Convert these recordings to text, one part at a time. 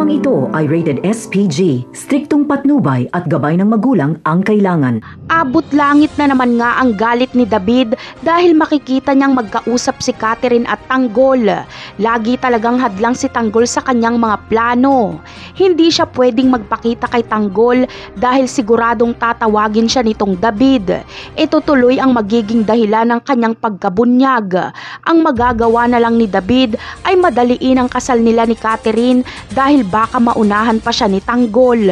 Programang ito ay rated SPG, striktong patnubay at gabay ng magulang ang kailangan. Abot langit na naman nga ang galit ni David dahil makikita niyang magkausap si Catherine at Tanggol. Lagi talagang hadlang si Tanggol sa kanyang mga plano. Hindi siya pwedeng magpakita kay Tanggol dahil siguradong tatawagin siya nitong David. Ito tuloy ang magiging dahilan ng kanyang pagkabunyag. Ang magagawa na lang ni David ay madaliin ang kasal nila ni Catherine dahil baka maunahan pa siya ni Tanggol.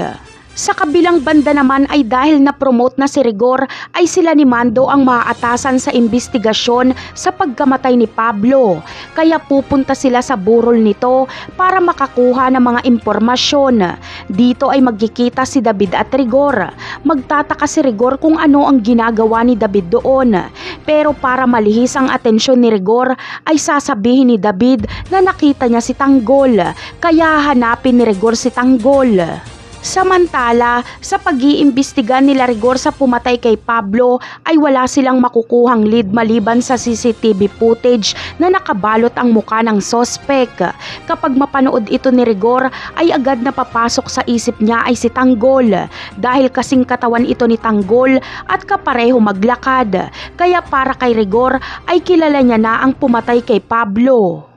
Sa kabilang banda naman ay dahil na-promote na si Rigor ay sila ni Mando ang maaatasan sa investigasyon sa pagkamatay ni Pablo. Kaya pupunta sila sa burol nito para makakuha ng mga impormasyon. Dito ay magkikita si David at Rigor. Magtataka si Rigor kung ano ang ginagawa ni David doon. Pero para malihis ang atensyon ni Rigor ay sasabihin ni David na nakita niya si Tanggol. Kaya hanapin ni Rigor si Tanggol. Samantala, sa pag-iimbestiga nila Rigor sa pumatay kay Pablo ay wala silang makukuhang lead maliban sa CCTV footage na nakabalot ang muka ng sospek. Kapag mapanood ito ni Rigor ay agad na papasok sa isip niya ay si Tanggol dahil kasing katawan ito ni Tanggol at kapareho maglakad. Kaya para kay Rigor ay kilala niya na ang pumatay kay Pablo.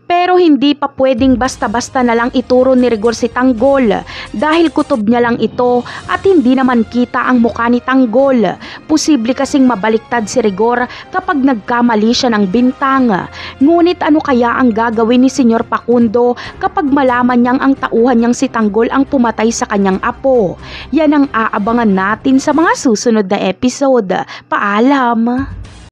Pero hindi pa pwedeng basta-basta na lang ituro ni Rigor si Tanggol dahil kutob niya lang ito at hindi naman kita ang mukha ni Tanggol. Posible kasing mabaliktad si Rigor kapag nagkamali siya ng bintang. Ngunit ano kaya ang gagawin ni Senyor Facundo kapag malaman niyang ang tauhan niyang si Tanggol ang pumatay sa kanyang apo? Yan ang aabangan natin sa mga susunod na episode. Paalam!